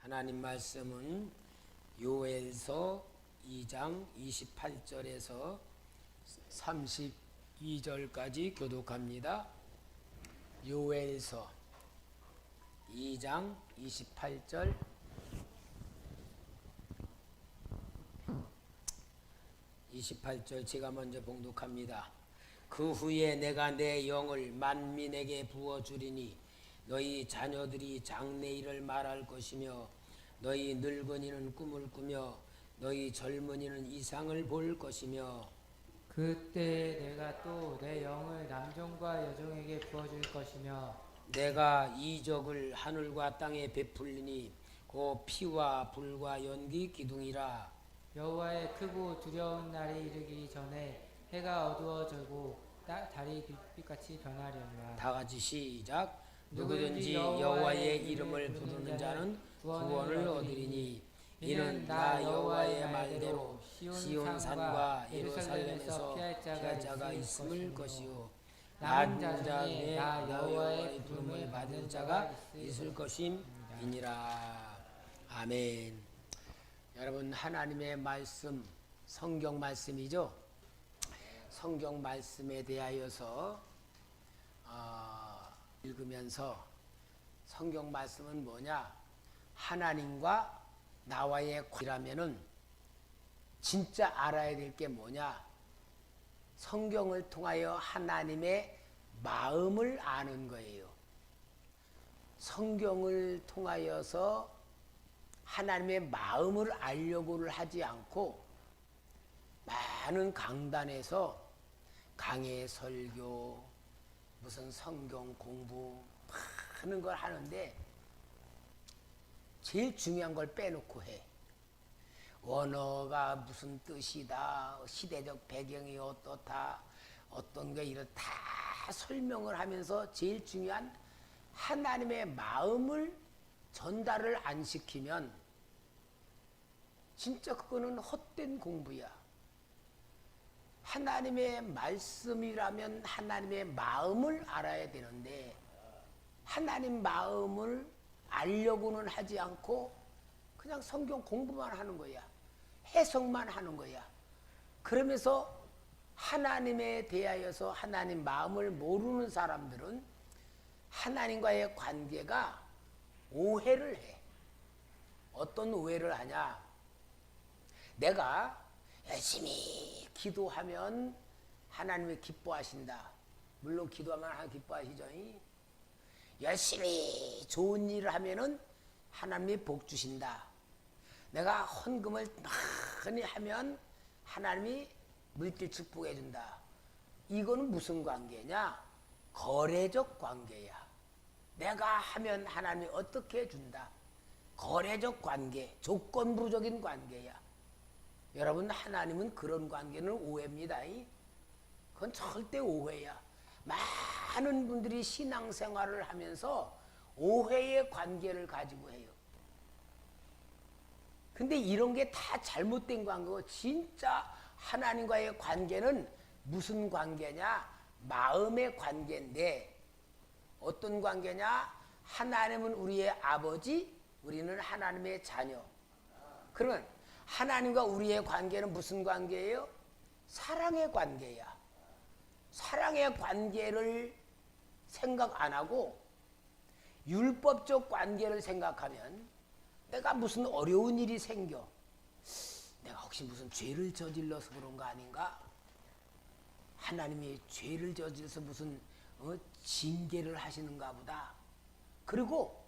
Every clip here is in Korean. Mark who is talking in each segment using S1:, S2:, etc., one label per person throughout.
S1: 하나님 말씀은 요엘서 2장 28절에서 32절까지 교독합니다. 요엘서 2장 28절 28절 제가 먼저 봉독합니다. 그 후에 내가 내 영을 만민에게 부어주리니 너희 자녀들이 장래일을 말할 것이며 너희 늙은이는 꿈을 꾸며 너희 젊은이는 이상을 볼 것이며
S2: 그때 내가 또 내 영을 남종과 여종에게 부어줄 것이며
S1: 내가 이적을 하늘과 땅에 베풀리니 곧 피와 불과 연기 기둥이라.
S2: 여호와의 크고 두려운 날이 이르기 전에 해가 어두워지고 달이 빛같이 변하려니와.
S1: 다 같이 시작. 누구든지 여호와의 이름을 부르는 자는 구원을 얻으리니 이는 나 여호와의 말대로 시온산과 예루살렘에서 피할 자가 있을 것이요 남은 자 중에 나 여호와의 부름을 받을 자가 있을 것임이니라. 아멘. 여러분, 하나님의 말씀, 성경 말씀이죠. 성경 말씀에 대하여서 읽으면서 성경 말씀은 뭐냐? 하나님과 나와의 관계라면은 진짜 알아야 될 게 뭐냐? 성경을 통하여 하나님의 마음을 아는 거예요. 성경을 통하여서 하나님의 마음을 알려고를 하지 않고 많은 강단에서 강해 설교, 무슨 성경 공부 많은 걸 하는데 제일 중요한 걸 빼놓고 해. 원어가 무슨 뜻이다, 시대적 배경이 어떻다, 어떤 게 이렇다 다 설명을 하면서 제일 중요한 하나님의 마음을 전달을 안 시키면 진짜 그거는 헛된 공부야. 하나님의 말씀이라면 하나님의 마음을 알아야 되는데 하나님 마음을 알려고는 하지 않고 그냥 성경 공부만 하는 거야. 해석만 하는 거야. 그러면서 하나님에 대하여서 하나님 마음을 모르는 사람들은 하나님과의 관계가 오해를 해. 어떤 오해를 하냐? 내가 열심히 기도하면 하나님이 기뻐하신다. 물론 기도하면 하나님 기뻐하시죠. 열심히 좋은 일을 하면은 하나님이 복 주신다. 내가 헌금을 많이 하면 하나님이 물질 축복해 준다. 이거는 무슨 관계냐? 거래적 관계야. 내가 하면 하나님이 어떻게 해준다. 거래적 관계, 조건부적인 관계야. 여러분, 하나님은 그런 관계는 오해입니다. 그건 절대 오해야. 많은 분들이 신앙생활을 하면서 오해의 관계를 가지고 해요. 근데 이런 게 다 잘못된 관계고, 진짜 하나님과의 관계는 무슨 관계냐? 마음의 관계인데 어떤 관계냐? 하나님은 우리의 아버지, 우리는 하나님의 자녀. 그러면 하나님과 우리의 관계는 무슨 관계예요? 사랑의 관계야. 사랑의 관계를 생각 안 하고 율법적 관계를 생각하면 내가 무슨 어려운 일이 생겨. 내가 혹시 무슨 죄를 저질러서 그런 거 아닌가? 하나님이 죄를 저질러서 무슨 징계를 하시는가 보다. 그리고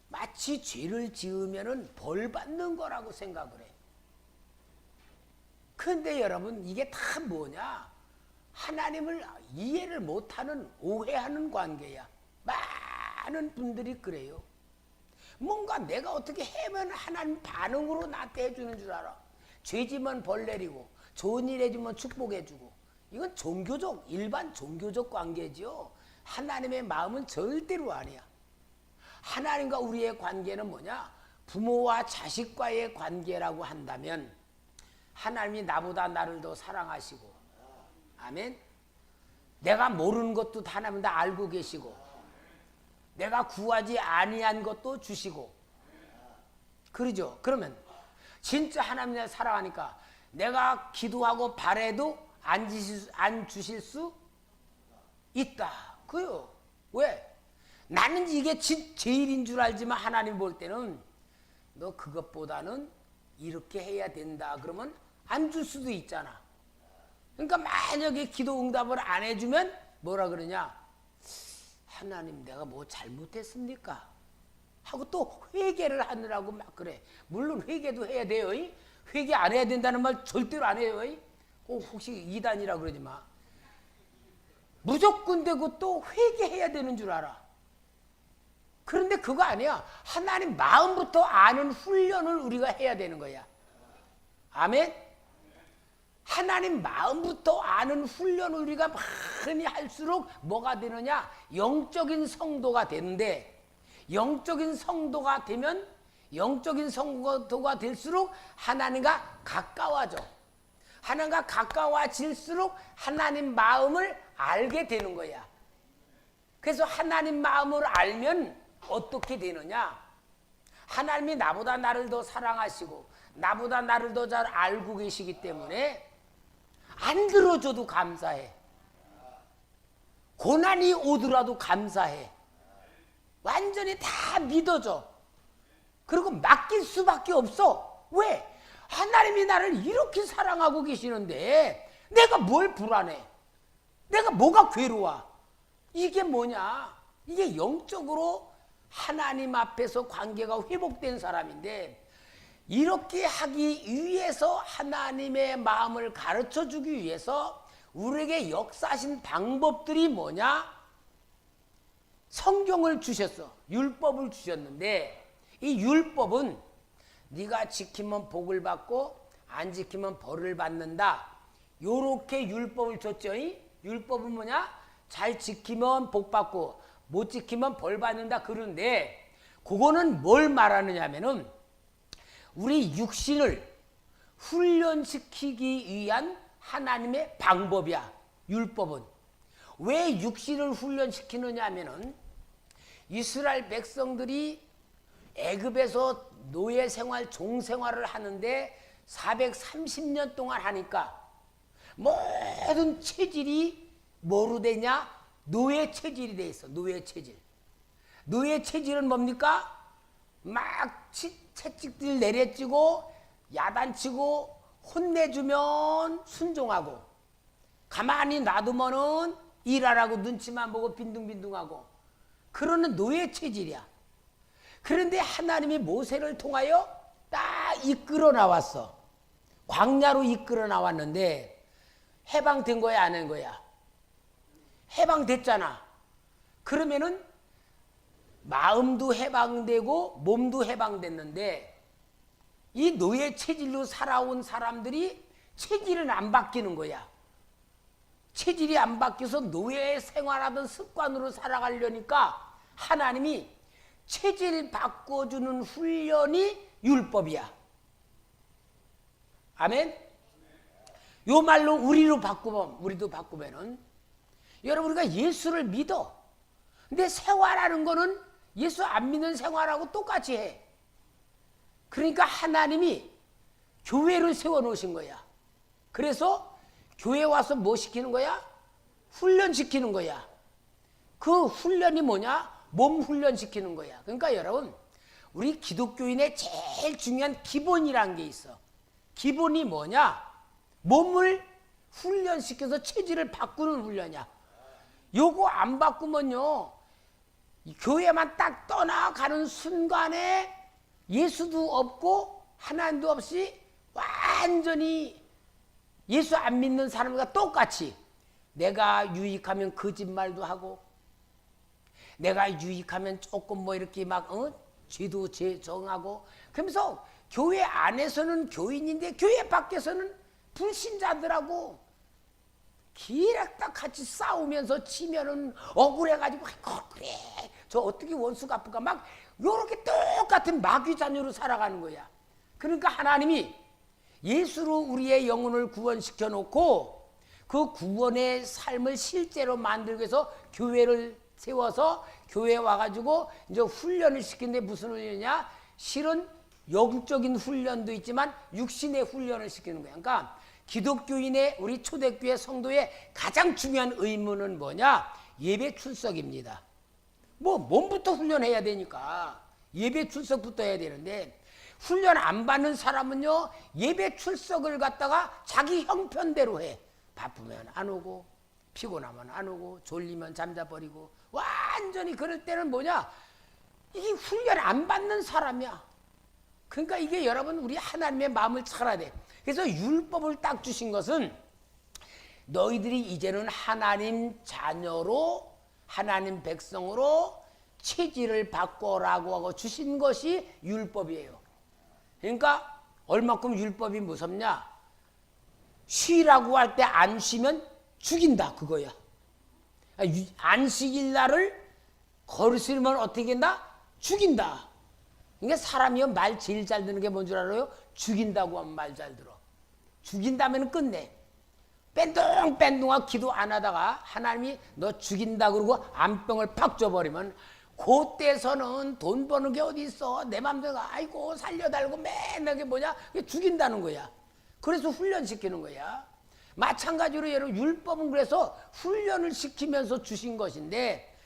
S1: 마치 죄를 지으면은 벌 받는 거라고 생각을 해. 그런데 여러분, 이게 다 뭐냐? 하나님을 이해를 못하는, 오해하는 관계야. 많은 분들이 그래요. 뭔가 내가 어떻게 하면 하나님 반응으로 나한테 해주는 줄 알아. 죄지면 벌 내리고 좋은 일 해주면 축복해주고. 이건 종교적, 일반 종교적 관계지요. 하나님의 마음은 절대로 아니야. 하나님과 우리의 관계는 뭐냐? 부모와 자식과의 관계라고 한다면 하나님이 나보다 나를 더 사랑하시고, 아멘. 내가 모르는 것도 하나님 다 알고 계시고, 내가 구하지 아니한 것도 주시고, 그러죠. 그러면 진짜 하나님을 사랑하니까 내가 기도하고 바래도 안 주실 수 있다. 그요. 왜? 나는 이게 제일인 줄 알지만 하나님 볼 때는 너 그것보다는 이렇게 해야 된다. 그러면 안 줄 수도 있잖아. 그러니까 만약에 기도 응답을 안 해주면 뭐라 그러냐? 하나님 내가 뭐 잘못했습니까? 하고 또 회개를 하느라고 막 그래. 물론 회개도 해야 돼요. 회개 안 해야 된다는 말 절대로 안 해요. 혹시 이단이라 그러지 마. 무조건 되고 또 회개해야 되는 줄 알아. 그런데 그거 아니야. 하나님 마음부터 아는 훈련을 우리가 해야 되는 거야. 아멘? 하나님 마음부터 아는 훈련을 우리가 많이 할수록 뭐가 되느냐? 영적인 성도가 되는데, 영적인 성도가 되면 영적인 성도가 될수록 하나님과 가까워져. 하나님과 가까워질수록 하나님 마음을 알게 되는 거야. 그래서 하나님 마음을 알면 어떻게 되느냐? 하나님이 나보다 나를 더 사랑하시고 나보다 나를 더 잘 알고 계시기 때문에 안 들어줘도 감사해. 고난이 오더라도 감사해. 완전히 다 믿어줘. 그리고 맡길 수밖에 없어. 왜? 하나님이 나를 이렇게 사랑하고 계시는데 내가 뭘 불안해? 내가 뭐가 괴로워? 이게 뭐냐? 이게 영적으로 하나님 앞에서 관계가 회복된 사람인데, 이렇게 하기 위해서 하나님의 마음을 가르쳐 주기 위해서 우리에게 역사하신 방법들이 뭐냐? 성경을 주셨어. 율법을 주셨는데 이 율법은 네가 지키면 복을 받고 안 지키면 벌을 받는다. 요렇게 율법을 줬죠. 율법은 뭐냐? 잘 지키면 복 받고 못 지키면 벌 받는다. 그런데 그거는 뭘 말하느냐 하면은 우리 육신을 훈련시키기 위한 하나님의 방법이야. 율법은. 왜 육신을 훈련시키느냐 하면은 이스라엘 백성들이 애굽에서 노예 생활, 종 생활을 하는데 430년 동안 하니까 모든 체질이 뭐로 되냐? 노예 체질이 돼 있어. 노예 체질. 노예 체질은 뭡니까? 막 채찍들 내려치고 야단치고 혼내주면 순종하고, 가만히 놔두면은 일하라고 눈치만 보고 빈둥빈둥하고, 그러는 노예 체질이야. 그런데 하나님이 모세를 통하여 딱 이끌어 나왔어. 광야로 이끌어 나왔는데 해방된 거야, 안 한 거야? 해방됐잖아. 그러면은 마음도 해방되고 몸도 해방됐는데 이 노예 체질로 살아온 사람들이 체질은 안 바뀌는 거야. 체질이 안 바뀌어서 노예 생활하던 습관으로 살아가려니까 하나님이 체질 바꿔주는 훈련이 율법이야. 아멘? 요 말로 우리도 바꾸면은 여러분, 우리가 예수를 믿어. 근데 생활하는 거는 예수 안 믿는 생활하고 똑같이 해. 그러니까 하나님이 교회를 세워놓으신 거야. 그래서 교회 와서 뭐 시키는 거야? 훈련시키는 거야. 그 훈련이 뭐냐? 몸 훈련시키는 거야. 그러니까 여러분, 우리 기독교인의 제일 중요한 기본이라는 게 있어. 기본이 뭐냐? 몸을 훈련시켜서 체질을 바꾸는 훈련이야. 요거 안 바꾸면요, 교회만 딱 떠나가는 순간에 예수도 없고 하나님도 없이 완전히 예수 안 믿는 사람과 똑같이 내가 유익하면 거짓말도 하고, 내가 유익하면 조금 뭐 이렇게 막 죄도 정하고, 그러면서 교회 안에서는 교인인데 교회 밖에서는 불신자들하고 기락딱 같이 싸우면서 치면은 억울해가지고 그래 저 어떻게 원수 갚을까 막 요렇게 똑같은 마귀 자녀로 살아가는 거야. 그러니까 하나님이 예수로 우리의 영혼을 구원시켜 놓고 그 구원의 삶을 실제로 만들기 위해서 교회를 세워서 교회에 와가지고 이제 훈련을 시키는데 무슨 훈련이냐? 실은 영적인 훈련도 있지만 육신의 훈련을 시키는 거야. 그러니까 기독교인의 우리 초대교회 성도의 가장 중요한 의무는 뭐냐? 예배 출석입니다. 뭐 몸부터 훈련해야 되니까 예배 출석부터 해야 되는데, 훈련 안 받는 사람은요 예배 출석을 갖다가 자기 형편대로 해. 바쁘면 안 오고, 피곤하면 안 오고, 졸리면 잠자버리고, 완전히 그럴 때는 뭐냐? 이게 훈련 안 받는 사람이야. 그러니까 이게 여러분, 우리 하나님의 마음을 찾아야 돼. 그래서 율법을 딱 주신 것은 너희들이 이제는 하나님 자녀로, 하나님 백성으로 체질을 바꿔라고 하고 주신 것이 율법이에요. 그러니까 얼마큼 율법이 무섭냐? 쉬라고 할 때 안 쉬면 죽인다, 그거야. 안식일 날을 거스르면 어떻게 된다? 죽인다. 그러니까 사람이요 말 제일 잘 듣는 게 뭔 줄 알아요? 죽인다고 하면 말 잘 들어. 죽인다면 끝내. 뺀둥뺀둥하고 기도 안 하다가 하나님이 너 죽인다 그러고 암병을 팍 줘버리면, 그때서는 돈 버는 게 어디 있어? 내 맘대로 아이고 살려달고 맨날 그게 뭐냐? 그게 죽인다는 거야. 그래서 훈련시키는 거야. 마찬가지로 여러분, 율법은 그래서 훈련을 시키면서 주신 것인데,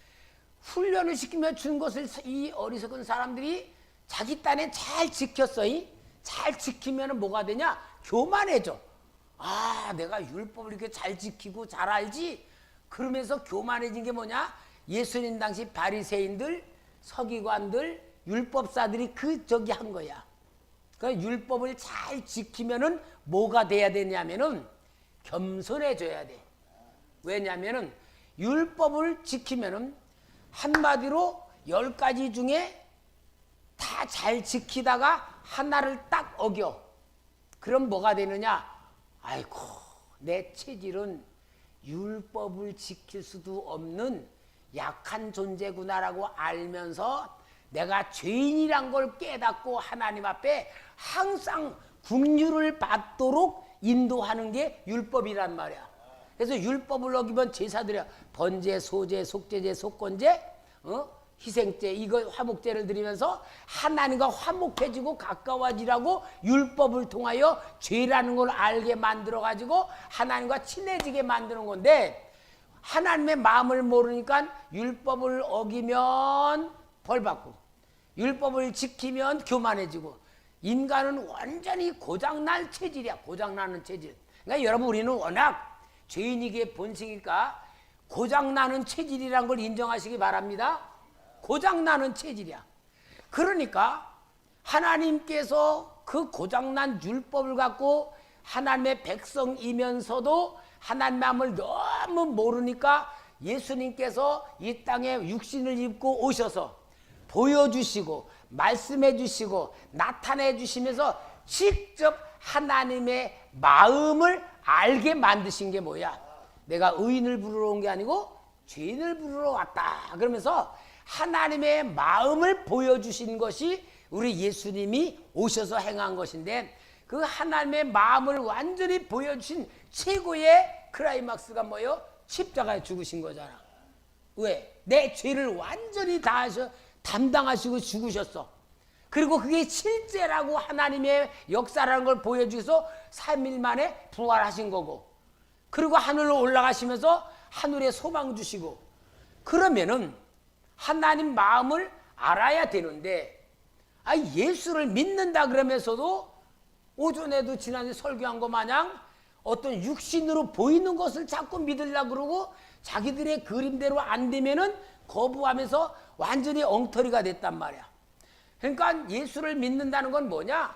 S1: 훈련을 시키며 준 것을 이 어리석은 사람들이 자기 딴에 잘 지켰어. 잘 지키면 뭐가 되냐? 교만해져. 아, 내가 율법을 이렇게 잘 지키고 잘 알지? 그러면서 교만해진 게 뭐냐? 예수님 당시 바리새인들, 서기관들, 율법사들이 저기 한 거야. 그러니까 율법을 잘 지키면은 뭐가 돼야 되냐면은 겸손해져야 돼. 왜냐면은 율법을 지키면은 한마디로 10가지 중에 다 잘 지키다가 하나를 딱 어겨. 그럼 뭐가 되느냐? 아이고, 내 체질은 율법을 지킬 수도 없는 약한 존재구나라고 알면서 내가 죄인이란 걸 깨닫고 하나님 앞에 항상 긍휼을 받도록 인도하는 게 율법이란 말이야. 그래서 율법을 어기면 제사드려 번제, 소제, 속죄제, 속건제, 희생제, 이거 화목제를 드리면서 하나님과 화목해지고 가까워지라고 율법을 통하여 죄라는 걸 알게 만들어 가지고 하나님과 친해지게 만드는 건데, 하나님의 마음을 모르니까 율법을 어기면 벌받고 율법을 지키면 교만해지고, 인간은 완전히 고장날 체질이야. 고장나는 체질. 그러니까 여러분, 우리는 워낙 죄인이기에 본성이니까 고장나는 체질이란 걸 인정하시기 바랍니다. 고장나는 체질이야. 그러니까 하나님께서 그 고장난 율법을 갖고 하나님의 백성이면서도 하나님 마음을 너무 모르니까 예수님께서 이 땅에 육신을 입고 오셔서 보여주시고 말씀해 주시고 나타내 주시면서 직접 하나님의 마음을 알게 만드신 게 뭐야? 내가 의인을 부르러 온 게 아니고 죄인을 부르러 왔다. 그러면서 하나님의 마음을 보여주신 것이 우리 예수님이 오셔서 행한 것인데, 그 하나님의 마음을 완전히 보여주신 최고의 클라이막스가 뭐예요? 십자가에 죽으신 거잖아. 왜? 내 죄를 완전히 다 담당하시고 죽으셨어. 그리고 그게 실제라고 하나님의 역사라는 걸 보여주셔서 3일 만에 부활하신 거고, 그리고 하늘로 올라가시면서 하늘에 소망 주시고, 그러면은 하나님 마음을 알아야 되는데, 예수를 믿는다 그러면서도 오전에도 지난해 설교한 거 마냥 어떤 육신으로 보이는 것을 자꾸 믿으려고 그러고 자기들의 그림대로 안 되면은 거부하면서 완전히 엉터리가 됐단 말이야. 그러니까 예수를 믿는다는 건 뭐냐?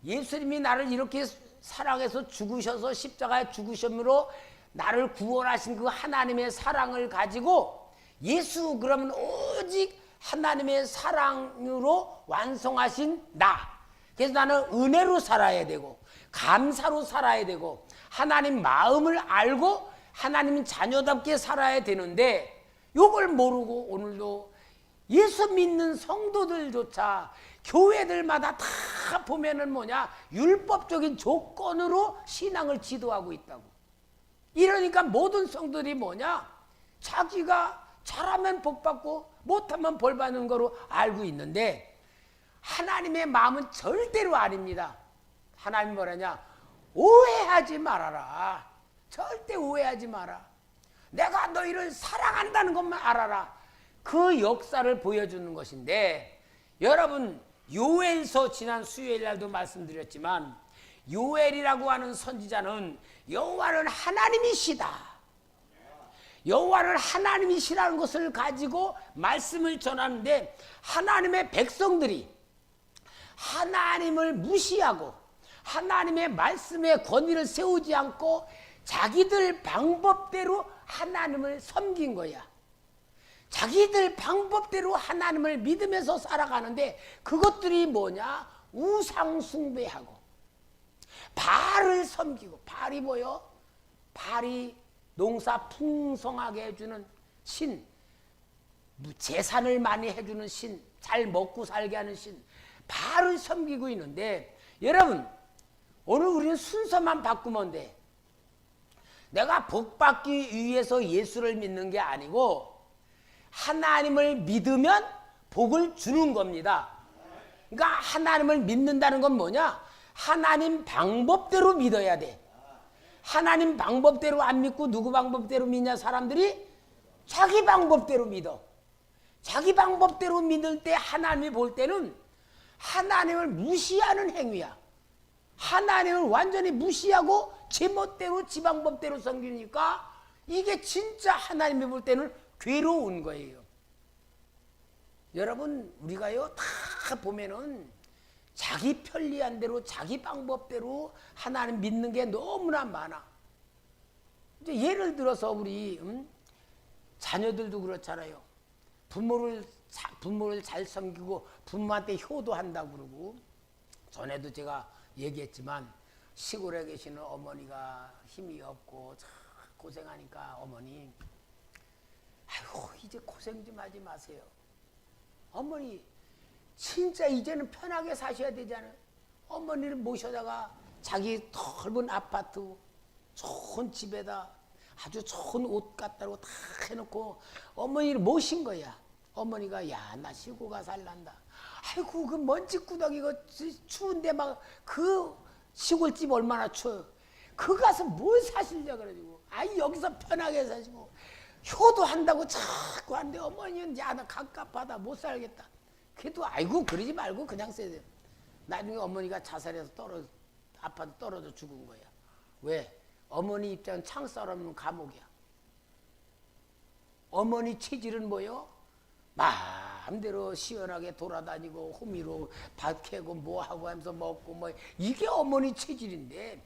S1: 예수님이 나를 이렇게 사랑해서 죽으셔서 십자가에 죽으심으로 나를 구원하신 그 하나님의 사랑을 가지고, 예수 그러면 오직 하나님의 사랑으로 완성하신 나. 그래서 나는 은혜로 살아야 되고 감사로 살아야 되고 하나님 마음을 알고 하나님 자녀답게 살아야 되는데, 요걸 모르고 오늘도 예수 믿는 성도들조차 교회들마다 다 보면은 뭐냐? 율법적인 조건으로 신앙을 지도하고 있다고. 이러니까 모든 성도들이 뭐냐? 자기가 잘하면 복 받고 못하면 벌 받는 거로 알고 있는데, 하나님의 마음은 절대로 아닙니다. 하나님 뭐라냐? 오해하지 말아라. 절대 오해하지 마라. 내가 너희를 사랑한다는 것만 알아라. 그 역사를 보여주는 것인데, 여러분 요엘서 지난 수요일 날도 말씀드렸지만 요엘이라고 하는 선지자는 여호와는 하나님이시다, 여호와는 하나님이시라는 것을 가지고 말씀을 전하는데, 하나님의 백성들이 하나님을 무시하고 하나님의 말씀에 권위를 세우지 않고 자기들 방법대로 하나님을 섬긴 거야. 자기들 방법대로 하나님을 믿으면서 살아가는데, 그것들이 뭐냐? 우상 숭배하고 바알을 섬기고. 바알이 뭐요? 바알이 농사 풍성하게 해주는 신, 재산을 많이 해주는 신, 잘 먹고 살게 하는 신, 바알을 섬기고 있는데, 여러분 오늘 우리는 순서만 바꾸면 돼. 내가 복 받기 위해서 예수를 믿는 게 아니고 하나님을 믿으면 복을 주는 겁니다. 그러니까 하나님을 믿는다는 건 뭐냐? 하나님 방법대로 믿어야 돼. 하나님 방법대로 안 믿고 누구 방법대로 믿냐? 사람들이 자기 방법대로 믿어. 자기 방법대로 믿을 때 하나님이 볼 때는 하나님을 무시하는 행위야. 하나님을 완전히 무시하고 제멋대로 지 방법대로 섬기니까 이게 진짜 하나님이 볼 때는 괴로운 거예요. 여러분 우리가요 다 보면은 자기 편리한 대로 자기 방법대로 하나님 믿는 게 너무나 많아. 이제 예를 들어서 우리 자녀들도 그렇잖아요. 부모를 잘 섬기고 부모한테 효도한다고 그러고, 전에도 제가 얘기했지만 시골에 계시는 어머니가 힘이 없고 참 고생하니까 어머니, 아이고 이제 고생 좀 하지 마세요. 어머니 진짜 이제는 편하게 사셔야 되잖아요. 어머니를 모셔다가 자기 넓은 아파트 좋은 집에다 아주 좋은 옷 갖다고 다 해놓고 어머니를 모신 거야. 어머니가 야 나 시골가 살란다. 아이고 그 먼지 구덩이 그 추운데 막 그 시골집 얼마나 추워요. 그 가서 뭘 사실려 그래가지고 아이 여기서 편하게 사시고 효도한다고 자꾸 하는데 어머니는 야 나 갑갑하다 못 살겠다. 그래도 아이고 그러지 말고 그냥 써야. 나중에 어머니가 자살해서 아파트 떨어져 죽은 거야. 왜? 어머니 입장은 창살 없는 감옥이야. 어머니 체질은 뭐요? 마음대로 시원하게 돌아다니고 호미로 밭 캐고 뭐하고 하면서 먹고 뭐 이게 어머니 체질인데,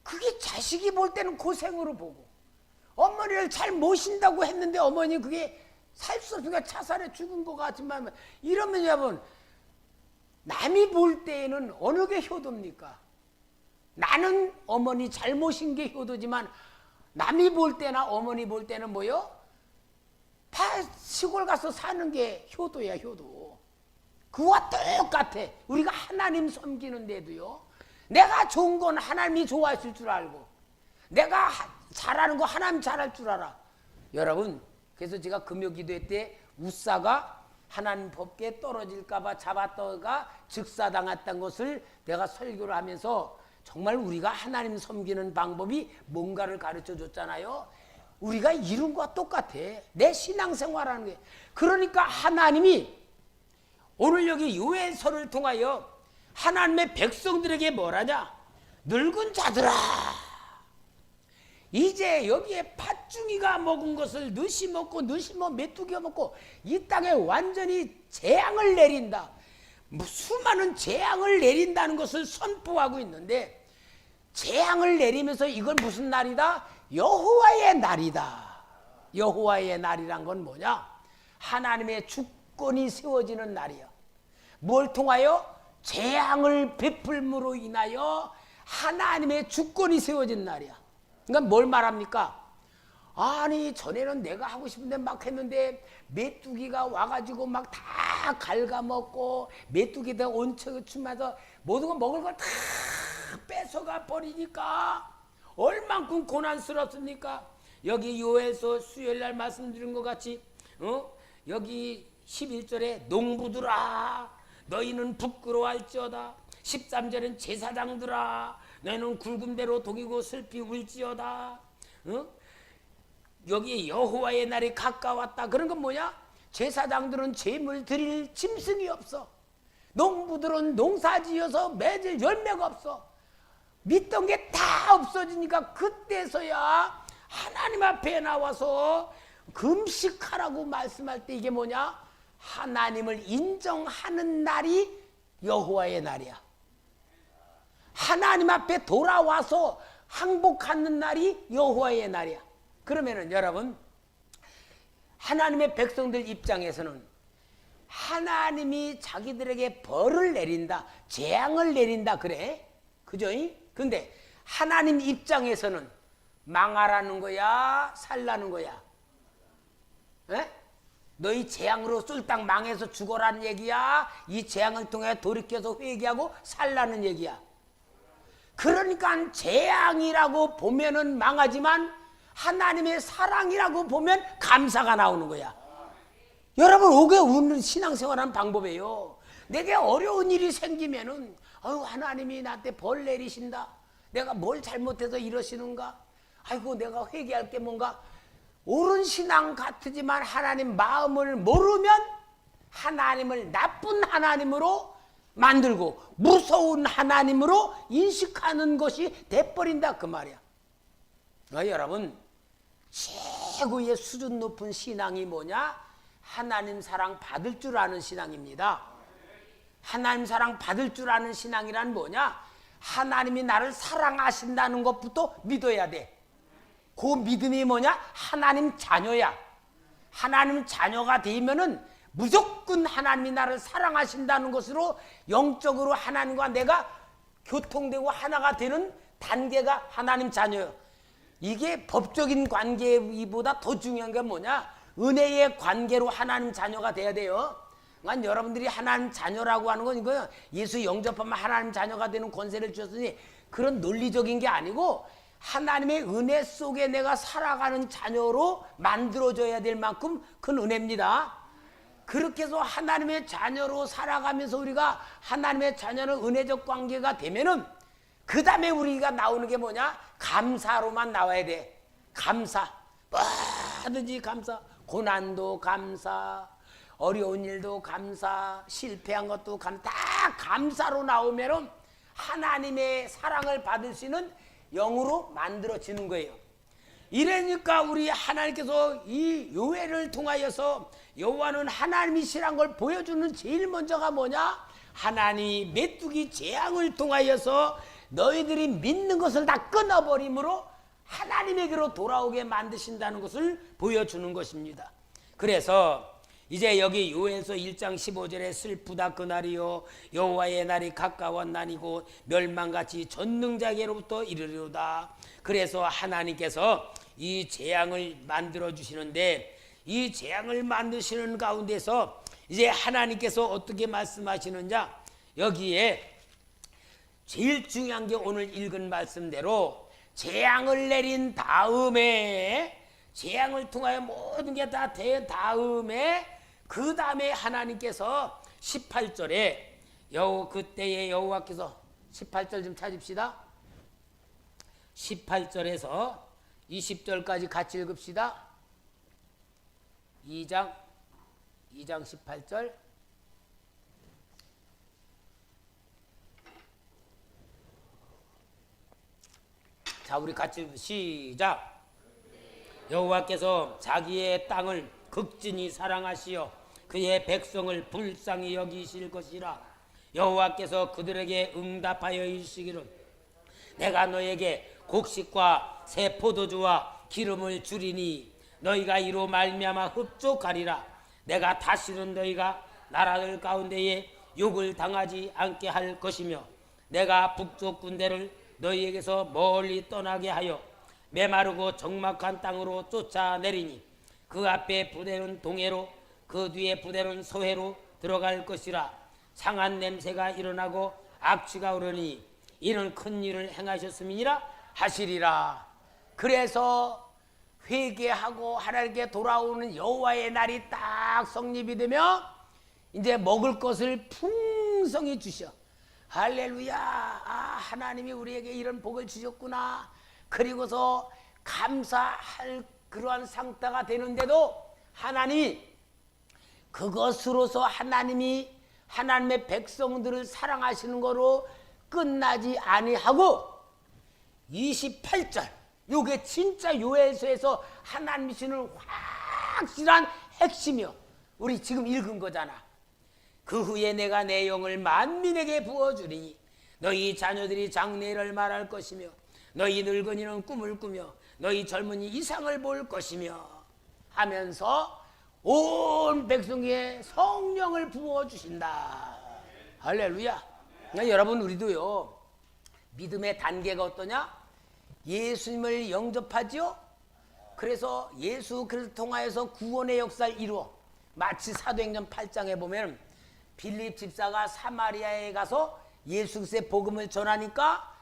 S1: 그게 자식이 볼 때는 고생으로 보고 어머니를 잘 모신다고 했는데 어머니 그게 살 수 없으니까 자살해 죽은 것 같지만, 이러면 여러분 남이 볼 때에는 어느 게 효도입니까? 나는 어머니 잘 모신 게 효도지만 남이 볼 때나 어머니 볼 때는 뭐요? 시골 가서 사는 게 효도야, 효도. 그와 똑같아. 우리가 하나님 섬기는데도요, 내가 좋은 건 하나님이 좋아하실 줄 알고 내가 잘하는 거 하나님 잘할 줄 알아. 여러분 그래서 제가 금요기도회 때 우사가 하나님 법궤 떨어질까봐 잡았다가 즉사당했던 것을 내가 설교를 하면서 정말 우리가 하나님 섬기는 방법이 뭔가를 가르쳐 줬잖아요. 우리가 이룬 것과 똑같아. 내 신앙생활하는 게. 그러니까 하나님이 오늘 여기 요엘서를 통하여 하나님의 백성들에게 뭐라냐? 늙은 자들아, 이제 여기에 팥중이가 먹은 것을 너시 먹고 너시 메뚜기가 먹고 이 땅에 완전히 재앙을 내린다. 수많은 재앙을 내린다는 것을 선포하고 있는데, 재앙을 내리면서 이건 무슨 날이다? 여호와의 날이다. 여호와의 날이란 건 뭐냐? 하나님의 주권이 세워지는 날이야. 뭘 통하여? 재앙을 베풀므로 인하여 하나님의 주권이 세워진 날이야. 그러니까 뭘 말합니까? 아니 전에는 내가 하고 싶은데 막 했는데 메뚜기가 와가지고 막 다 갉아먹고 메뚜기들 온천춤하면서 모든 거 먹을 걸 다 뺏어가 버리니까 얼만큼 고난스럽습니까? 여기 요엘서 수요일날 말씀드린 것 같이 여기 11절에 농부들아 너희는 부끄러워할지어다. 13절은 제사장들아 너희는 굵은 배로 독이고 슬피 울지어다. 여기 여호와의 날이 가까웠다. 그런 건 뭐냐? 제사장들은 제물 드릴 짐승이 없어. 농부들은 농사지어서 맺을 열매가 없어. 믿던 게 다 없어지니까 그때서야 하나님 앞에 나와서 금식하라고 말씀할 때 이게 뭐냐? 하나님을 인정하는 날이 여호와의 날이야. 하나님 앞에 돌아와서 항복하는 날이 여호와의 날이야. 그러면은 여러분, 하나님의 백성들 입장에서는 하나님이 자기들에게 벌을 내린다, 재앙을 내린다 그래. 그죠? 근데 하나님 입장에서는 망하라는 거야, 살라는 거야? 에? 너희 재앙으로 쫄딱 망해서 죽어라는 얘기야? 이 재앙을 통해 돌이켜서 회개하고 살라는 얘기야? 그러니까 재앙이라고 보면은 망하지만 하나님의 사랑이라고 보면 감사가 나오는 거야. 여러분, 오게 우는 신앙생활하는 방법이에요. 내게 어려운 일이 생기면은 하나님이 나한테 벌 내리신다. 내가 뭘 잘못해서 이러시는가? 아이고, 내가 회개할 게 뭔가? 옳은 신앙 같으지만 하나님 마음을 모르면 하나님을 나쁜 하나님으로 만들고 무서운 하나님으로 인식하는 것이 돼버린다 그 말이야. 여러분, 최고의 수준 높은 신앙이 뭐냐? 하나님 사랑 받을 줄 아는 신앙입니다. 하나님 사랑 받을 줄 아는 신앙이란 뭐냐? 하나님이 나를 사랑하신다는 것부터 믿어야 돼. 그 믿음이 뭐냐? 하나님 자녀야. 하나님 자녀가 되면은 무조건 하나님이 나를 사랑하신다는 것으로 영적으로 하나님과 내가 교통되고 하나가 되는 단계가 하나님 자녀예요. 이게 법적인 관계보다 더 중요한 게 뭐냐? 은혜의 관계로 하나님 자녀가 돼야 돼요. 그러니까 여러분들이 하나님 자녀라고 하는 건 이거예요. 예수 영접하면 하나님 자녀가 되는 권세를 주셨으니 그런 논리적인 게 아니고 하나님의 은혜 속에 내가 살아가는 자녀로 만들어져야 될 만큼 큰 은혜입니다. 그렇게 해서 하나님의 자녀로 살아가면서 우리가 하나님의 자녀는 은혜적 관계가 되면은 그 다음에 우리가 나오는 게 뭐냐? 감사로만 나와야 돼. 감사. 뭐든지 감사. 고난도 감사. 어려운 일도 감사. 실패한 것도 감사. 다 감사로 나오면은 하나님의 사랑을 받을 수 있는 영으로 만들어지는 거예요. 이러니까 우리 하나님께서 이 요회를 통하여서 여호와는 하나님이시란 걸 보여주는 제일 먼저가 뭐냐? 하나님이 메뚜기 재앙을 통하여서 너희들이 믿는 것을 다 끊어버림으로 하나님에게로 돌아오게 만드신다는 것을 보여주는 것입니다. 그래서 이제 여기 요에서 1장 15절에 슬프다 그날이요 여호와의 날이 가까웠나니고 멸망같이 전능자에게로부터 이르리로다. 그래서 하나님께서 이 재앙을 만들어 주시는데 이 재앙을 만드시는 가운데서 이제 하나님께서 어떻게 말씀하시느냐? 여기에 제일 중요한 게 오늘 읽은 말씀대로 재앙을 내린 다음에 재앙을 통하여 모든 게 다 된 다음에 그 다음에 하나님께서 18절에 그때에 여호와께서 18절 좀 찾읍시다. 18절에서 20절까지 같이 읽읍시다. 2장 18절. 자, 우리 같이 시작. 여호와께서 자기의 땅을 극진히 사랑하시어 그의 백성을 불쌍히 여기실 것이라. 여호와께서 그들에게 응답하여 이르시기를 내가 너에게 곡식과 새 포도주와 기름을 주리니 너희가 이로 말미암아 흡족하리라. 내가 다시는 너희가 나라들 가운데에 욕을 당하지 않게 할 것이며 내가 북쪽 군대를 너희에게서 멀리 떠나게 하여 메마르고 적막한 땅으로 쫓아내리니 그 앞에 부대는 동해로 그 뒤에 부대는 서해로 들어갈 것이라. 상한 냄새가 일어나고 악취가 오르니 이는 큰 일을 행하셨음이니라 하시리라. 그래서 회개하고 하나님께 돌아오는 여호와의 날이 딱 성립이 되며 이제 먹을 것을 풍성히 주셔. 할렐루야. 하나님이 우리에게 이런 복을 주셨구나. 그리고서 감사할 그러한 상태가 되는데도 하나님이 그것으로서 하나님이 하나님의 백성들을 사랑하시는 거로 끝나지 아니하고 28절 요게 진짜 요엘서에서 하나님이 주는 확실한 핵심이요. 우리 지금 읽은 거잖아. 그 후에 내가 내 영을 만민에게 부어주리니 너희 자녀들이 장래를 말할 것이며 너희 늙은이는 꿈을 꾸며 너희 젊은이 이상을 볼 것이며 하면서 온 백성에게 성령을 부어주신다. 할렐루야. 여러분 우리도요 믿음의 단계가 어떠냐? 예수님을 영접하지요. 그래서 예수 그리스도 통하여서 구원의 역사를 이루어 마치 사도행전 8장에 보면 빌립 집사가 사마리아에 가서 예수 그리스도의 복음을 전하니까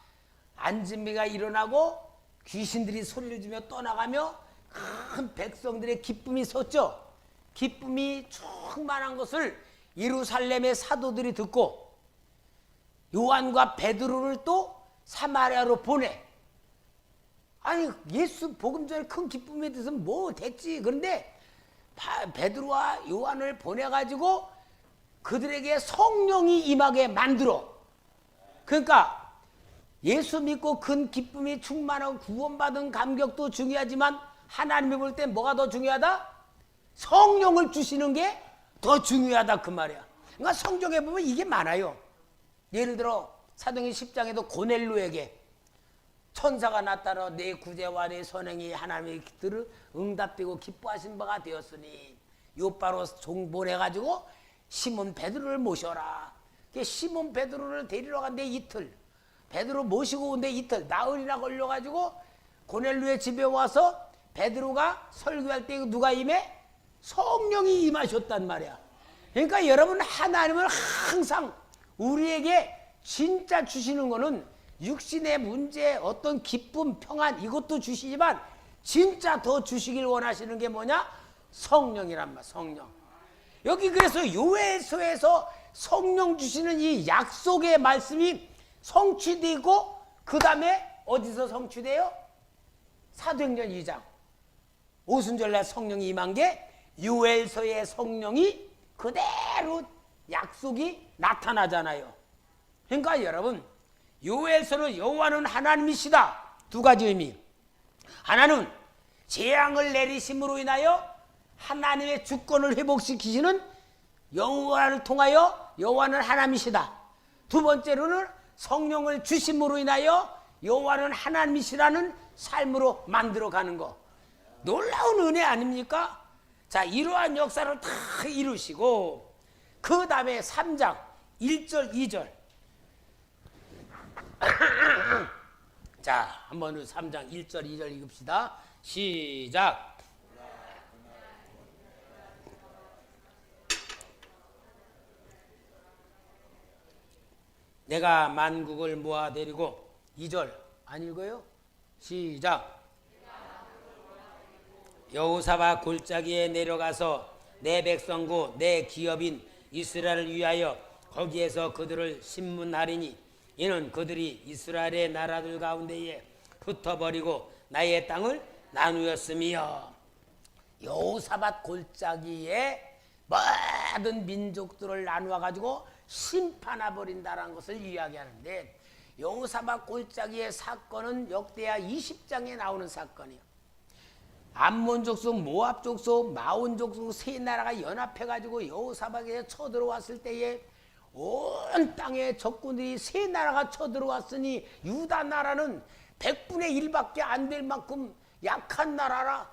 S1: 안진비가 일어나고 귀신들이 소리를 주며 떠나가며 큰 백성들의 기쁨이 섰죠. 기쁨이 충만한 것을 예루살렘의 사도들이 듣고 요한과 베드로를 또 사마리아로 보내. 아니 예수 복음 전에 큰 기쁨이 있으면 뭐 됐지. 그런데 베드로와 요한을 보내가지고 그들에게 성령이 임하게 만들어. 그러니까 예수 믿고 큰 기쁨이 충만하고 구원받은 감격도 중요하지만 하나님이 볼 때 뭐가 더 중요하다? 성령을 주시는 게 더 중요하다 그 말이야. 그러니까 성경에 보면 이게 많아요. 예를 들어 사도행전 10장에도 고넬료에게 천사가 나타나 내 구제와 내 선행이 하나님의 기도를 응답되고 기뻐하신 바가 되었으니 요바로 종 보내가지고 시몬 베드로를 모셔라. 시몬 베드로를 데리러 간데 이틀, 베드로 모시고 온데 이틀, 나흘이나 걸려가지고 고넬료의 집에 와서 베드로가 설교할 때 누가 임해? 성령이 임하셨단 말이야. 그러니까 여러분 하나님은 항상 우리에게 진짜 주시는 거는 육신의 문제, 어떤 기쁨, 평안 이것도 주시지만 진짜 더 주시길 원하시는 게 뭐냐? 성령이란 말, 성령. 여기 그래서 요엘서에서 성령 주시는 이 약속의 말씀이 성취되고 그 다음에 어디서 성취돼요? 사도행전 2장 오순절날 성령이 임한 게 요엘서의 성령이 그대로 약속이 나타나잖아요. 그러니까 여러분 요엘서는 여호와는 하나님이시다. 두 가지 의미. 하나는 재앙을 내리심으로 인하여 하나님의 주권을 회복시키시는 여호와를 통하여 여호와는 하나님이시다. 두 번째로는 성령을 주심으로 인하여 여호와는 하나님이시라는 삶으로 만들어가는 거. 놀라운 은혜 아닙니까? 자, 이러한 역사를 다 이루시고 그 다음에 3장 1절 2절 자, 한번 3장 1절 2절 읽읍시다. 시작. 내가 만국을 모아 데리고 2절 안 읽어요? 시작. 여호사밧 골짜기에 내려가서 내 백성고 내 기업인 이스라엘을 위하여 거기에서 그들을 심문하리니 이는 그들이 이스라엘의 나라들 가운데에 흩어버리고 나의 땅을 나누었으며. 여호사밧 골짜기에 모든 민족들을 나누어 가지고 심판해 버린다는 것을 이야기하는데 여호사밧 골짜기의 사건은 역대하 20장에 나오는 사건이에요. 암몬 족속, 모압 족속, 마온 족속 세 나라가 연합해 가지고 여호사밧에 쳐들어왔을 때에 온 땅에 적군들이 세 나라가 쳐들어왔으니 유다 나라는 100분의 1밖에 안 될 만큼 약한 나라라.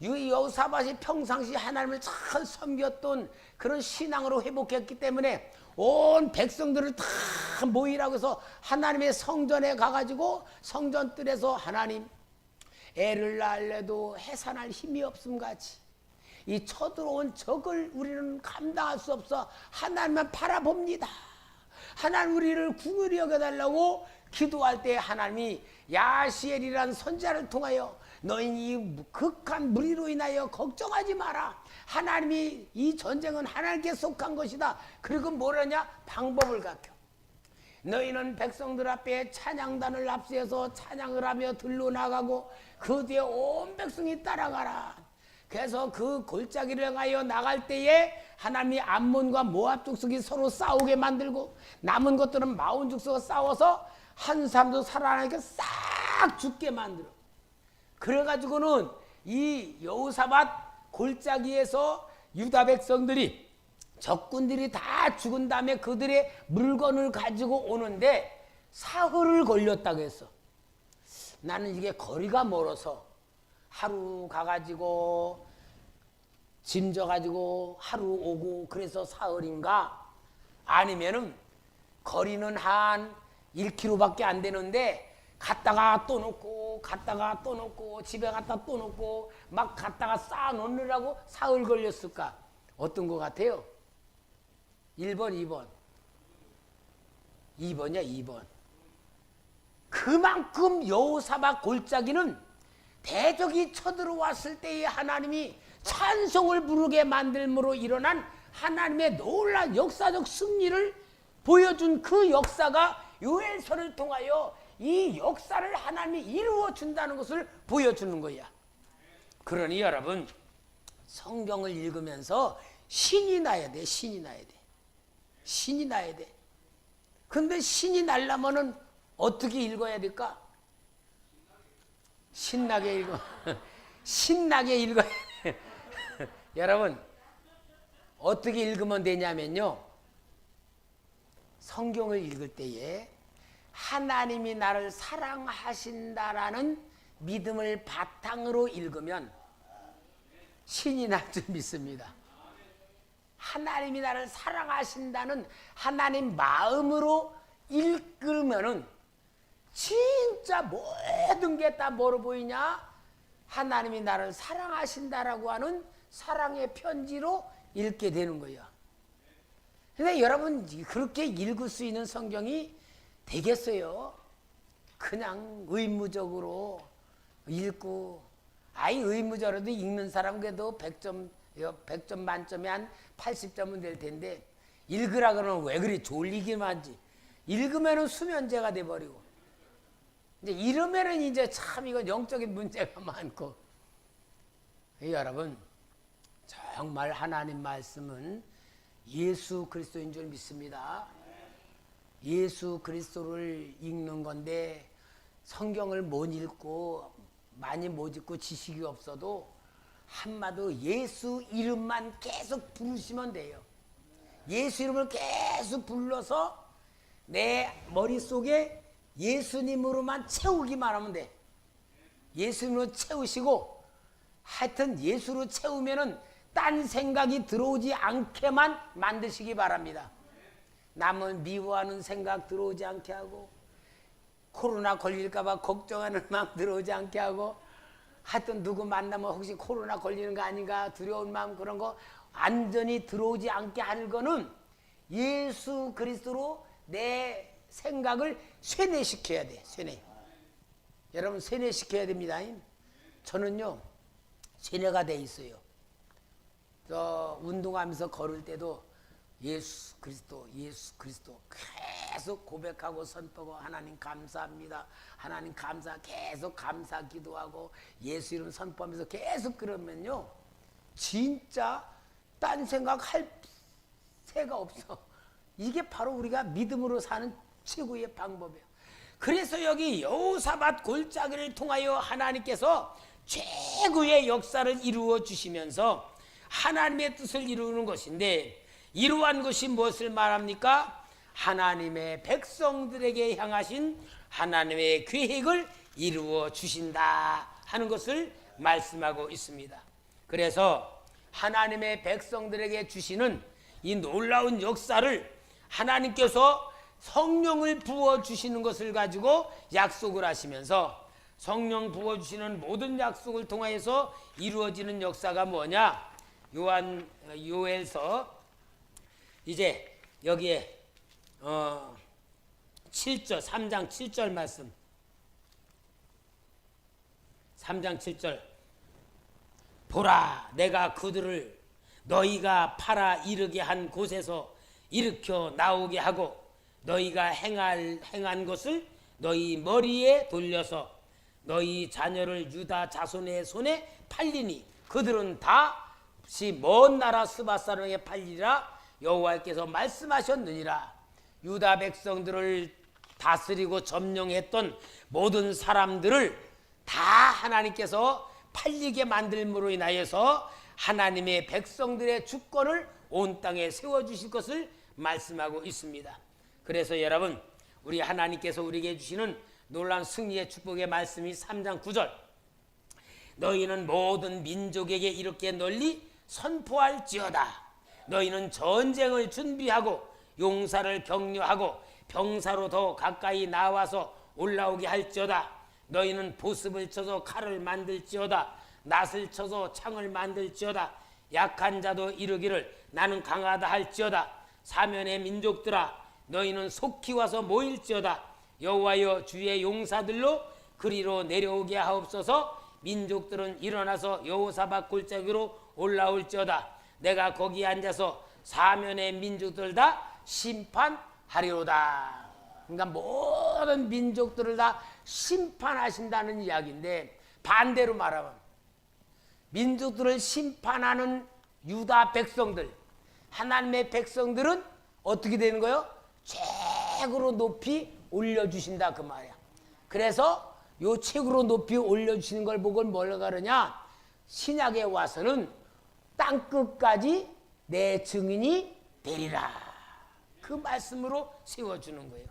S1: 여호사밧이 평상시 하나님을 잘 섬겼던 그런 신앙으로 회복했기 때문에 온 백성들을 다 모이라고 해서 하나님의 성전에 가가지고 성전뜰에서 하나님 애를 낳으려도 해산할 힘이 없음같이 이 쳐들어온 적을 우리는 감당할 수 없어 하나님만 바라봅니다. 하나님 우리를 궁휼히 여겨달라고 기도할 때 하나님이 야시엘이라는 선자를 통하여 너희 이 극한 무리로 인하여 걱정하지 마라. 하나님이 이 전쟁은 하나님께 속한 것이다. 그리고 뭐라냐? 방법을 가르쳐. 너희는 백성들 앞에 찬양단을 앞세워서 찬양을 하며 들로 나가고 그 뒤에 온 백성이 따라가라. 그래서 그 골짜기를 향하여 나갈 때에 하나님이 암몬과 모압 족속이 서로 싸우게 만들고 남은 것들은 마온 족속과 싸워서 한 사람도 살아나니까 싹 죽게 만들어. 그래가지고는 이 여호사밧 골짜기에서 유다 백성들이 적군들이 다 죽은 다음에 그들의 물건을 가지고 오는데 사흘을 걸렸다고 했어. 나는 이게 거리가 멀어서 하루 가가지고 짐 져가지고 하루 오고 그래서 사흘인가, 아니면은 거리는 한 1km밖에 안 되는데 갔다가 또 놓고 갔다가 또 놓고 집에 갔다 또 놓고 막 갔다가 쌓아 놓느라고 사흘 걸렸을까? 어떤 것 같아요? 1번, 2번. 2번이야, 2번. 그만큼 여호사밧 골짜기는 대적이 쳐들어왔을 때에 하나님이 찬송을 부르게 만들므로 일어난 하나님의 놀라운 역사적 승리를 보여준 그 역사가 요엘서를 통하여 이 역사를 하나님이 이루어 준다는 것을 보여주는 거야. 그러니 여러분, 성경을 읽으면서 신이 나야 돼. 신이 나야 돼. 신이 나야 돼. 근데 신이 나려면은 어떻게 읽어야 될까? 신나게 읽어. 신나게 읽어야 돼. 여러분, 어떻게 읽으면 되냐면요, 성경을 읽을 때에 하나님이 나를 사랑하신다라는 믿음을 바탕으로 읽으면 신이 날 줄 믿습니다. 하나님이 나를 사랑하신다는 하나님 마음으로 읽으면은 진짜 모든 게 다 뭐로 보이냐? 하나님이 나를 사랑하신다라고 하는 사랑의 편지로 읽게 되는 거예요. 근데 여러분, 그렇게 읽을 수 있는 성경이 되겠어요? 그냥 의무적으로 읽고, 의무적으로도 읽는 사람 그래도 100점 만점에 한 80점은 될 텐데, 읽으라 그러면 왜 그리 졸리기만 하지? 읽으면은 수면제가 돼버리고, 이제 이러면은 이제 참 이거 영적인 문제가 많고. 여러분, 정말 하나님 말씀은 예수 그리스도인 줄 믿습니다. 예수 그리스도를 읽는 건데 성경을 못 읽고 많이 못 읽고 지식이 없어도 한마디로 예수 이름만 계속 부르시면 돼요. 예수 이름을 계속 불러서 내 머릿속에 예수님으로만 채우기만 하면 돼. 예수님으로 채우시고, 하여튼 예수로 채우면은 딴 생각이 들어오지 않게만 만드시기 바랍니다. 남은 미워하는 생각 들어오지 않게 하고, 코로나 걸릴까봐 걱정하는 마음 들어오지 않게 하고, 하여튼 누구 만나면 혹시 코로나 걸리는 거 아닌가 두려운 마음, 그런 거 안전히 들어오지 않게 하는 거는 예수 그리스도로 내 생각을 쇠뇌시켜야 돼. 쇠뇌. 여러분, 쇠뇌시켜야 됩니다. 저는요, 쇠뇌가 돼 있어요. 운동하면서 걸을 때도 예수 그리스도, 예수 그리스도 계속 고백하고 선포하고, 하나님 감사합니다, 하나님 감사, 계속 감사 기도하고 예수 이름 선포하면서 계속 그러면요, 진짜 딴 생각할 새가 없어. 이게 바로 우리가 믿음으로 사는 최고의 방법이에요. 그래서 여기 여호사밧 골짜기를 통하여 하나님께서 최고의 역사를 이루어 주시면서 하나님의 뜻을 이루는 것인데, 이러한 것이 무엇을 말합니까? 하나님의 백성들에게 향하신 하나님의 계획을 이루어 주신다 하는 것을 말씀하고 있습니다. 그래서 하나님의 백성들에게 주시는 이 놀라운 역사를 하나님께서 성령을 부어주시는 것을 가지고 약속을 하시면서, 성령 부어주시는 모든 약속을 통하여서 이루어지는 역사가 뭐냐? 요엘서 이제 여기에 7절 3장 7절 말씀, 3장 7절. 보라, 내가 그들을 너희가 팔아 이르게 한 곳에서 일으켜 나오게 하고 너희가 행한 것을 너희 머리에 돌려서 너희 자녀를 유다 자손의 손에 팔리니 그들은 다시 먼 나라 스바 사람에게 팔리라 여호와께서 말씀하셨느니라. 유다 백성들을 다스리고 점령했던 모든 사람들을 다 하나님께서 팔리게 만들므로 인하여서 하나님의 백성들의 주권을 온 땅에 세워주실 것을 말씀하고 있습니다. 그래서 여러분, 우리 하나님께서 우리에게 주시는 놀라운 승리의 축복의 말씀이 3장 9절. 너희는 모든 민족에게 이렇게 널리 선포할지어다. 너희는 전쟁을 준비하고 용사를 격려하고 병사로 더 가까이 나와서 올라오게 할지어다. 너희는 보습을 쳐서 칼을 만들지어다. 낫을 쳐서 창을 만들지어다. 약한 자도 이르기를 나는 강하다 할지어다. 사면의 민족들아, 너희는 속히 와서 모일지어다. 여호와여, 주의 용사들로 그리로 내려오게 하옵소서. 민족들은 일어나서 여호사밧 골짜기로 올라올지어다. 내가 거기에 앉아서 사면의 민족들 다 심판하리로다. 그러니까 모든 민족들을 다 심판하신다는 이야기인데, 반대로 말하면 민족들을 심판하는 유다 백성들, 하나님의 백성들은 어떻게 되는 거예요? 최고로 높이 올려주신다 그 말이야. 그래서 요 최고로 높이 올려주시는 걸 보고 뭐라 그러냐, 신약에 와서는 땅끝까지 내 증인이 되리라, 그 말씀으로 세워주는 거예요.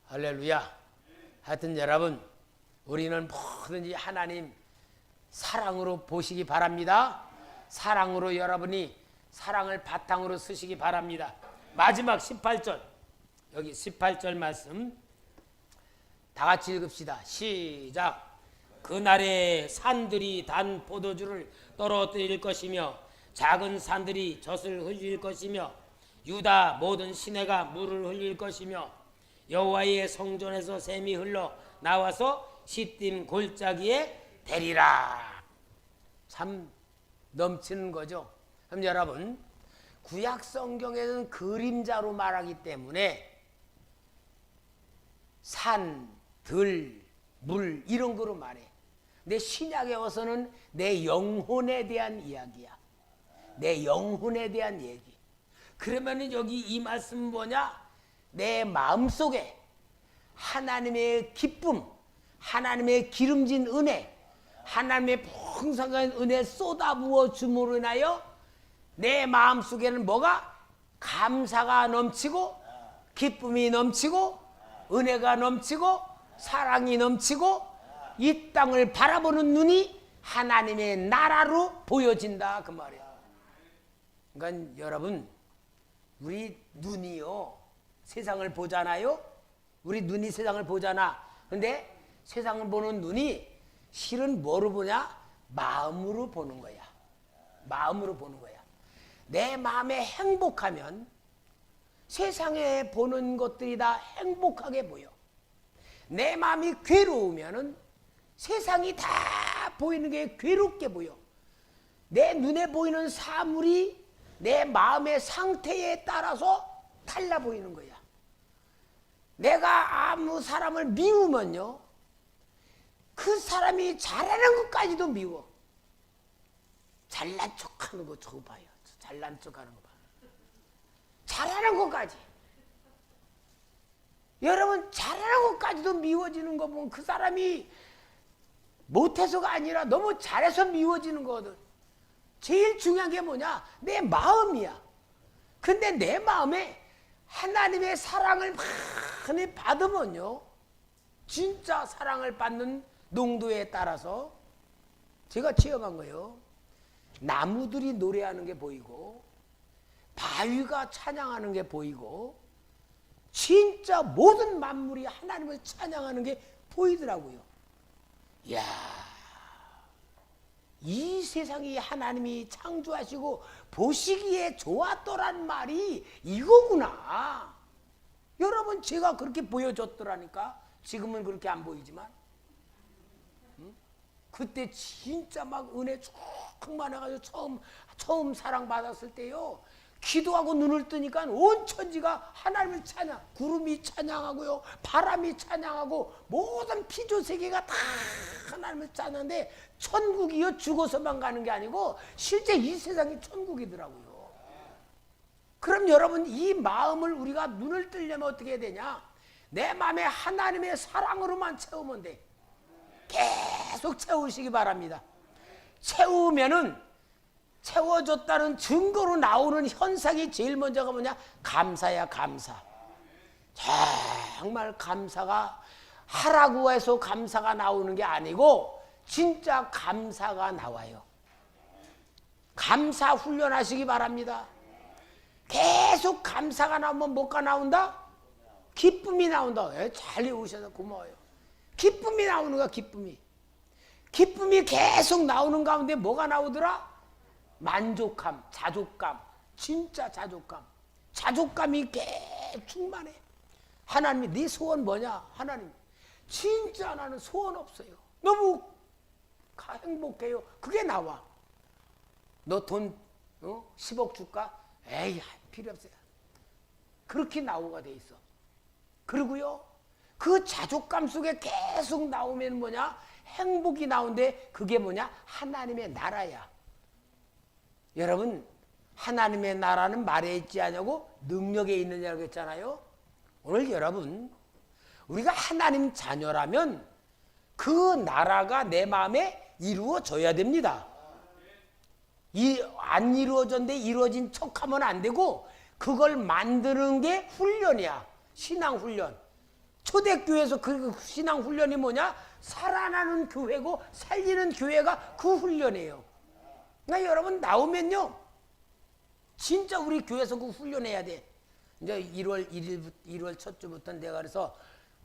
S1: 할렐루야. 하여튼 여러분, 우리는 뭐든지 하나님 사랑으로 보시기 바랍니다. 사랑으로 여러분이 사랑을 바탕으로 쓰시기 바랍니다. 마지막 18절, 여기 18절 말씀 다 같이 읽읍시다. 시작. 그날에 산들이 단 포도주를 떨어뜨릴 것이며 작은 산들이 젖을 흘릴 것이며 유다 모든 시내가 물을 흘릴 것이며 여호와의 성전에서 샘이 흘러 나와서 시딤 골짜기에 대리라. 참 넘치는 거죠. 그럼 여러분, 구약 성경에는 그림자로 말하기 때문에 산, 들, 물 이런 거로 말해. 근데 신약에 와서는 내 영혼에 대한 이야기야. 내 영혼에 대한 얘기. 그러면 여기 이 말씀은 뭐냐? 내 마음속에 하나님의 기쁨, 하나님의 기름진 은혜, 하나님의 풍성한 은혜 쏟아부어 줌으로 인하여 내 마음속에는 뭐가? 감사가 넘치고 기쁨이 넘치고 은혜가 넘치고 사랑이 넘치고 이 땅을 바라보는 눈이 하나님의 나라로 보여진다 그 말이야. 그러니까 여러분, 우리 눈이요 세상을 보잖아요. 우리 눈이 세상을 보잖아. 근데 세상을 보는 눈이 실은 뭐로 보냐? 마음으로 보는 거야. 마음으로 보는 거야. 내 마음에 행복하면 세상에 보는 것들이 다 행복하게 보여. 내 마음이 괴로우면은 세상이 다 보이는 게 괴롭게 보여. 내 눈에 보이는 사물이 내 마음의 상태에 따라서 달라 보이는 거야. 내가 아무 사람을 미우면요, 그 사람이 잘하는 것까지도 미워. 잘난 척하는 거 저거 봐요. 잘난 척하는 거 봐. 잘하는 것까지. 여러분, 잘하는 것까지도 미워지는 거 보면 그 사람이 못해서가 아니라 너무 잘해서 미워지는 거거든. 제일 중요한 게 뭐냐? 내 마음이야. 근데 내 마음에 하나님의 사랑을 많이 받으면요, 진짜 사랑을 받는 농도에 따라서 제가 체험한 거예요. 나무들이 노래하는 게 보이고 바위가 찬양하는 게 보이고 진짜 모든 만물이 하나님을 찬양하는 게 보이더라고요. 이야, 이 세상이 하나님이 창조하시고 보시기에 좋았더란 말이 이거구나. 여러분, 제가 그렇게 보여줬더라니까. 지금은 그렇게 안 보이지만, 그때 진짜 막 은혜 쭉 많아가지고 처음 사랑받았을 때요. 기도하고 눈을 뜨니까 온 천지가 하나님을 찬양, 구름이 찬양하고요, 바람이 찬양하고 모든 피조 세계가 다 하나님을 찬양하는데 천국이요 죽어서만 가는 게 아니고 실제 이 세상이 천국이더라고요. 그럼 여러분 이 마음을 우리가 눈을 뜨려면 어떻게 해야 되냐? 내 마음에 하나님의 사랑으로만 채우면 돼. 계속 채우시기 바랍니다. 채우면은 채워졌다는 증거로 나오는 현상이 제일 먼저가 뭐냐? 감사야, 감사. 정말 감사가 하라고 해서 감사가 나오는 게 아니고 진짜 감사가 나와요. 감사 훈련하시기 바랍니다. 계속 감사가 나오면 뭐가 나온다? 기쁨이 나온다. 잘 외우셔서 고마워요. 기쁨이 나오는 거야, 기쁨이. 기쁨이 계속 나오는 가운데 뭐가 나오더라? 만족감, 자족감, 진짜 자족감. 자족감이 계속 충만해. 하나님이 네 소원 뭐냐? 하나님 진짜 나는 소원 없어요. 너무 행복해요. 그게 나와. 너 돈 10억 줄까? 에이 필요 없어요. 그렇게 나오가 돼 있어. 그리고요 그 자족감 속에 계속 나오면 뭐냐? 행복이 나오는데 그게 뭐냐? 하나님의 나라야. 여러분 하나님의 나라는 말에 있지 않냐고 능력에 있느냐고 했잖아요. 오늘 여러분 우리가 하나님 자녀라면 그 나라가 내 마음에 이루어져야 됩니다. 안 이루어졌는데 이루어진 척하면 안 되고 그걸 만드는 게 훈련이야. 신앙훈련. 초대교회에서 그 신앙훈련이 뭐냐? 살아나는 교회고 살리는 교회가 그 훈련이에요. 그러니까 여러분 나오면요 진짜 우리 교회에서 그 훈련해야 돼. 이제 1월 첫 주부터 내가 그래서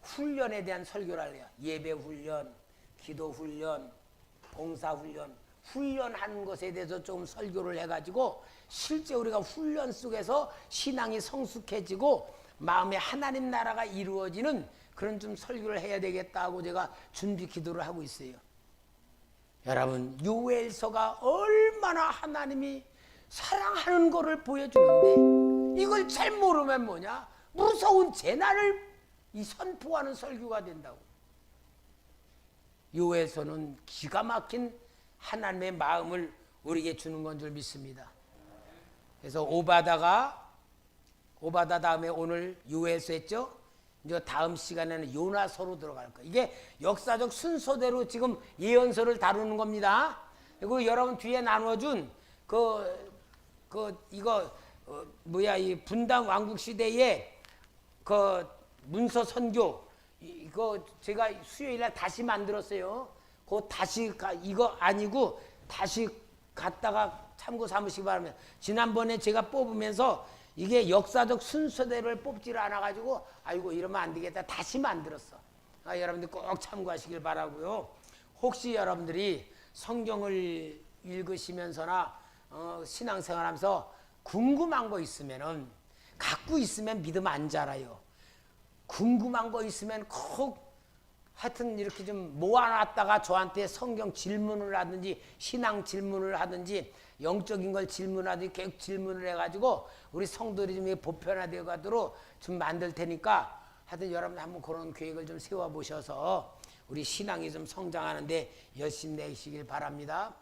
S1: 훈련에 대한 설교를 할래요. 예배 훈련, 기도 훈련, 봉사 훈련, 훈련하는 것에 대해서 좀 설교를 해가지고 실제 우리가 훈련 속에서 신앙이 성숙해지고 마음에 하나님 나라가 이루어지는 그런 좀 설교를 해야 되겠다고 제가 준비 기도를 하고 있어요. 여러분 요엘서가 얼마나 하나님이 사랑하는 것을 보여주는데 이걸 잘 모르면 뭐냐? 무서운 재난을 선포하는 설교가 된다고. 요엘서는 기가 막힌 하나님의 마음을 우리에게 주는 건 줄 믿습니다. 그래서 오바다 다음에 오늘 요엘서 했죠? 이제 다음 시간에는 요나서로 들어갈 거예요. 이게 역사적 순서대로 지금 예언서를 다루는 겁니다. 그리고 여러분 뒤에 나눠준 이 분당 왕국 시대에 그 문서 선교 이거 제가 수요일날 다시 만들었어요. 이거 아니고 다시 갖다가 참고 삼으시기 바랍니다. 지난번에 제가 뽑으면서 이게 역사적 순서대로 뽑지를 않아가지고 아이고 이러면 안 되겠다 다시 만들었어. 여러분들 꼭 참고하시길 바라고요. 혹시 여러분들이 성경을 읽으시면서나 신앙생활하면서 궁금한 거 있으면은 갖고 있으면 믿음 안 자라요. 궁금한 거 있으면 꼭 하여튼 이렇게 좀 모아놨다가 저한테 성경 질문을 하든지 신앙 질문을 하든지 영적인 걸 질문하든지 계속 질문을 해가지고 우리 성도들이 좀 보편화되어 가도록 좀 만들 테니까 하여튼 여러분 한번 그런 계획을 좀 세워보셔서 우리 신앙이 좀 성장하는데 열심히 내시길 바랍니다.